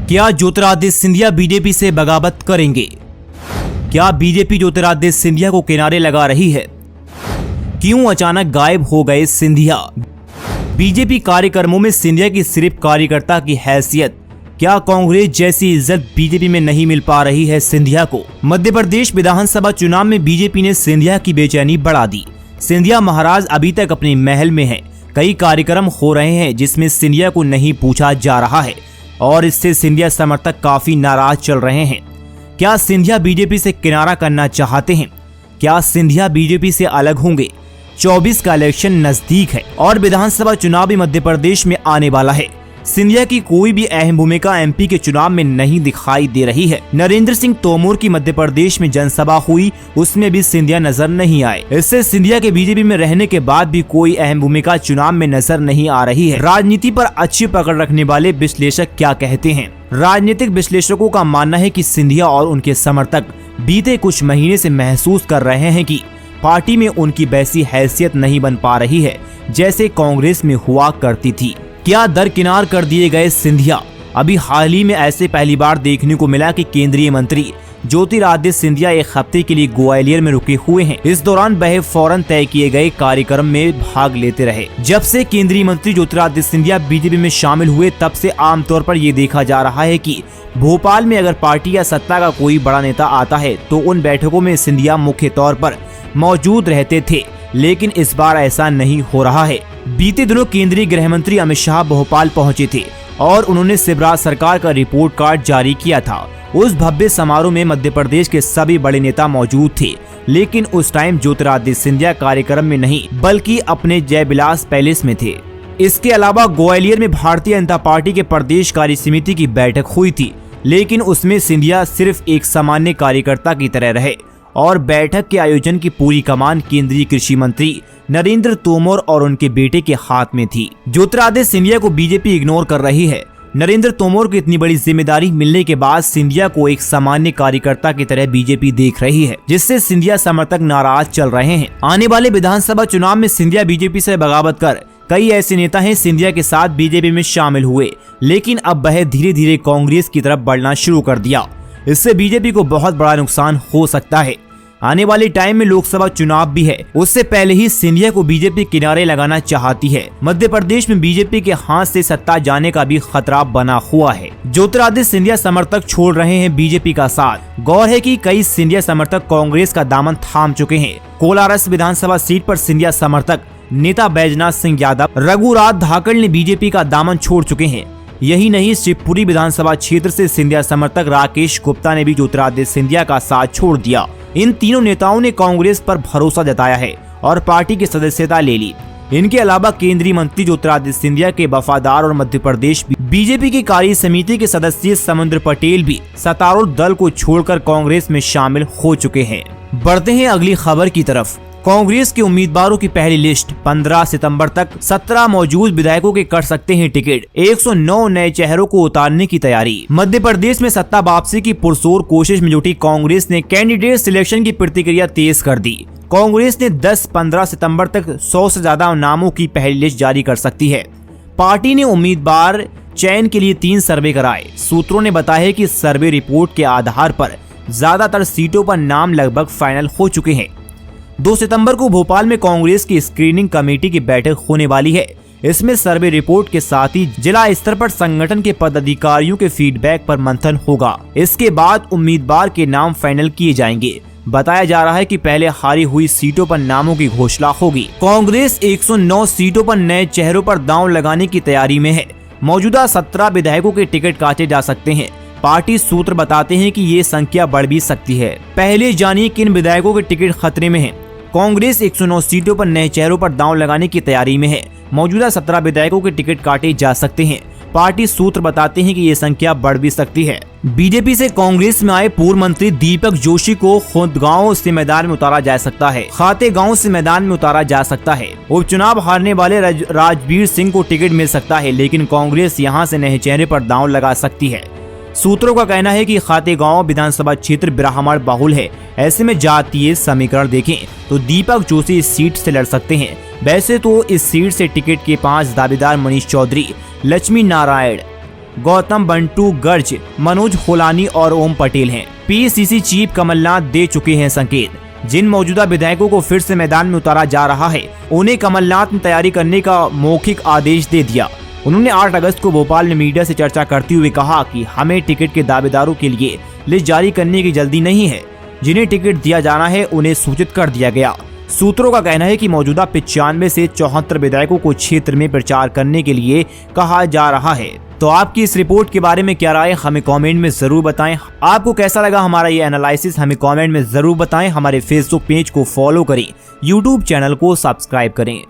क्या ज्योतिरादित्य सिंधिया बीजेपी से बगावत करेंगे? क्या बीजेपी ज्योतिरादित्य सिंधिया को किनारे लगा रही है? क्यों अचानक गायब हो गए सिंधिया? बीजेपी कार्यक्रमों में सिंधिया की सिर्फ कार्यकर्ता की हैसियत, क्या कांग्रेस जैसी इज्जत बीजेपी में नहीं मिल पा रही है सिंधिया को? मध्य प्रदेश विधानसभा चुनाव में बीजेपी ने सिंधिया की बेचैनी बढ़ा दी। सिंधिया महाराज अभी तक अपने महल में हैं। कई कार्यक्रम हो रहे हैं जिसमें सिंधिया को नहीं पूछा जा रहा है और इससे सिंधिया समर्थक काफी नाराज चल रहे हैं। क्या सिंधिया बीजेपी से किनारा करना चाहते हैं? क्या सिंधिया बीजेपी से अलग होंगे? 24 का इलेक्शन नजदीक है और विधानसभा चुनाव भी मध्य प्रदेश में आने वाला है। सिंधिया की कोई भी अहम भूमिका एमपी के चुनाव में नहीं दिखाई दे रही है। नरेंद्र सिंह तोमर की मध्य प्रदेश में जनसभा हुई, उसमें भी सिंधिया नजर नहीं आए। इससे सिंधिया के बीजेपी में रहने के बाद भी कोई अहम भूमिका चुनाव में नजर नहीं आ रही है। राजनीति पर अच्छी पकड़ रखने वाले विश्लेषक क्या कहते हैं? राजनीतिक विश्लेषकों का मानना है कि सिंधिया और उनके समर्थक बीते कुछ महीने से महसूस कर रहे हैं कि पार्टी में उनकी वैसी हैसियत नहीं बन पा रही है जैसे कांग्रेस में हुआ करती थी। क्या दरकिनार कर दिए गए सिंधिया? अभी हाल ही में ऐसे पहली बार देखने को मिला कि केंद्रीय मंत्री ज्योतिरादित्य सिंधिया एक हफ्ते के लिए ग्वालियर में रुके हुए हैं। इस दौरान वह फौरन तय किए गए कार्यक्रम में भाग लेते रहे। जब से केंद्रीय मंत्री ज्योतिरादित्य सिंधिया बीजेपी में शामिल हुए तब से आमतौर पर ये देखा जा रहा है कि भोपाल में अगर पार्टी या सत्ता का कोई बड़ा नेता आता है तो उन बैठकों में सिंधिया मुख्य तौर पर मौजूद रहते थे, लेकिन इस बार ऐसा नहीं हो रहा है। बीते दिनों केंद्रीय गृह मंत्री अमित शाह भोपाल पहुंचे थे और उन्होंने शिवराज सरकार का रिपोर्ट कार्ड जारी किया था। उस भव्य समारोह में मध्य प्रदेश के सभी बड़े नेता मौजूद थे, लेकिन उस टाइम ज्योतिरादित्य सिंधिया कार्यक्रम में नहीं बल्कि अपने जयविलास पैलेस में थे। इसके अलावा ग्वालियर में भारतीय जनता पार्टी के प्रदेश कार्य समिति की बैठक हुई थी, लेकिन उसमें सिंधिया सिर्फ एक सामान्य कार्यकर्ता की तरह रहे और बैठक के आयोजन की पूरी कमान केंद्रीय कृषि मंत्री नरेंद्र तोमर और उनके बेटे के हाथ में थी। ज्योतिरादित्य सिंधिया को बीजेपी इग्नोर कर रही है। नरेंद्र तोमर को इतनी बड़ी जिम्मेदारी मिलने के बाद सिंधिया को एक सामान्य कार्यकर्ता की तरह बीजेपी देख रही है, जिससे सिंधिया समर्थक नाराज चल रहे हैं। आने वाले विधानसभा चुनाव में सिंधिया बीजेपी से बगावत कर कई ऐसे नेता हैं सिंधिया के साथ बीजेपी में शामिल हुए, लेकिन अब वह धीरे धीरे कांग्रेस की तरफ बढ़ना शुरू कर दिया। इससे बीजेपी को बहुत बड़ा नुकसान हो सकता है। आने वाले टाइम में लोकसभा चुनाव भी है, उससे पहले ही सिंधिया को बीजेपी किनारे लगाना चाहती है। मध्य प्रदेश में बीजेपी के हाथ से सत्ता जाने का भी खतरा बना हुआ है। ज्योतिरादित्य सिंधिया समर्थक छोड़ रहे हैं बीजेपी का साथ। गौर है कि कई सिंधिया समर्थक कांग्रेस का दामन थाम चुके हैं। कोलारस विधानसभा सीट पर सिंधिया समर्थक नेता बैजनाथ सिंह यादव, रघुराज धाकड़ ने बीजेपी का दामन छोड़ चुके हैं। यही नहीं, शिवपुरी विधानसभा क्षेत्र से सिंधिया समर्थक राकेश गुप्ता ने भी ज्योतिरादित्य सिंधिया का साथ छोड़ दिया। इन तीनों नेताओं ने कांग्रेस पर भरोसा जताया है और पार्टी की सदस्यता ले ली। इनके अलावा केंद्रीय मंत्री ज्योतिरादित्य सिंधिया के वफादार और मध्य प्रदेश बीजेपी की कार्य समिति के सदस्य समुद्र पटेल भी सत्तारूढ़ दल को छोड़कर कांग्रेस में शामिल हो चुके हैं। बढ़ते हैं अगली खबर की तरफ। कांग्रेस के उम्मीदवारों की पहली लिस्ट 15 सितंबर तक 17 मौजूद विधायकों के कर सकते हैं टिकट। 109 नए चेहरों को उतारने की तैयारी। मध्य प्रदेश में सत्ता वापसी की पुरजोर कोशिश में जुटी कांग्रेस ने कैंडिडेट सिलेक्शन की प्रक्रिया तेज कर दी। कांग्रेस ने 10-15 सितंबर तक 100 से ज्यादा नामों की पहली लिस्ट जारी कर सकती है। पार्टी ने उम्मीदवार चयन के लिए 3 सर्वे कराए। सूत्रों ने बताया कि सर्वे रिपोर्ट के आधार पर ज्यादातर सीटों पर नाम लगभग फाइनल हो चुके हैं। 2 सितंबर को भोपाल में कांग्रेस की स्क्रीनिंग कमेटी की बैठक होने वाली है। इसमें सर्वे रिपोर्ट के साथ ही जिला स्तर पर संगठन के पदाधिकारियों के फीडबैक पर मंथन होगा। इसके बाद उम्मीदवार के नाम फाइनल किए जाएंगे। बताया जा रहा है कि पहले हारी हुई सीटों पर नामों की घोषणा होगी। कांग्रेस 109 सीटों पर नए चेहरों पर दांव लगाने की तैयारी में है। मौजूदा 17 विधायकों के टिकट काटे जा सकते हैं। पार्टी सूत्र बताते हैं कि ये संख्या बढ़ भी सकती है। पहले जानिए किन विधायकों के टिकट खतरे में हैं। कांग्रेस 109 सीटों पर नए चेहरों पर दांव लगाने की तैयारी में है। मौजूदा 17 विधायकों के टिकट काटे जा सकते हैं। पार्टी सूत्र बताते हैं कि ये संख्या बढ़ भी सकती है। बीजेपी से कांग्रेस में आए पूर्व मंत्री दीपक जोशी को खुदगांव से मैदान में उतारा जा सकता है। खातेगांव से मैदान में उतारा जा सकता है। उपचुनाव हारने वाले राजवीर सिंह को टिकट मिल सकता है, लेकिन कांग्रेस यहां से नए चेहरे पर दांव लगा सकती है। सूत्रों का कहना है कि खातेगांव विधानसभा क्षेत्र ब्राह्मण बहुल है। ऐसे में जातीय समीकरण देखें तो दीपक जोशी इस सीट से लड़ सकते हैं। वैसे तो इस सीट से टिकट के 5 दावेदार मनीष चौधरी, लक्ष्मी नारायण, गौतम बंटू गर्ज, मनोज होलानी और ओम पटेल हैं। पीसीसी चीफ कमलनाथ दे चुके हैं संकेत। जिन मौजूदा विधायकों को फिर से मैदान में उतारा जा रहा है, उन्हें कमलनाथ ने तैयारी करने का मौखिक आदेश दे दिया। उन्होंने 8 अगस्त को भोपाल में मीडिया से चर्चा करते हुए कहा कि हमें टिकट के दावेदारों के लिए लिस्ट जारी करने की जल्दी नहीं है। जिन्हें टिकट दिया जाना है उन्हें सूचित कर दिया गया। सूत्रों का कहना है कि मौजूदा 95 से 74 विधायकों को क्षेत्र में प्रचार करने के लिए कहा जा रहा है। तो आपकी इस रिपोर्ट के बारे में क्या राय, हमें कमेंट में जरूर बताएं। आपको कैसा लगा हमारा ये एनालिसिस, हमें कमेंट में जरूर बताएं। हमारे फेसबुक पेज को फॉलो करें, यूट्यूब चैनल को सब्सक्राइब करें।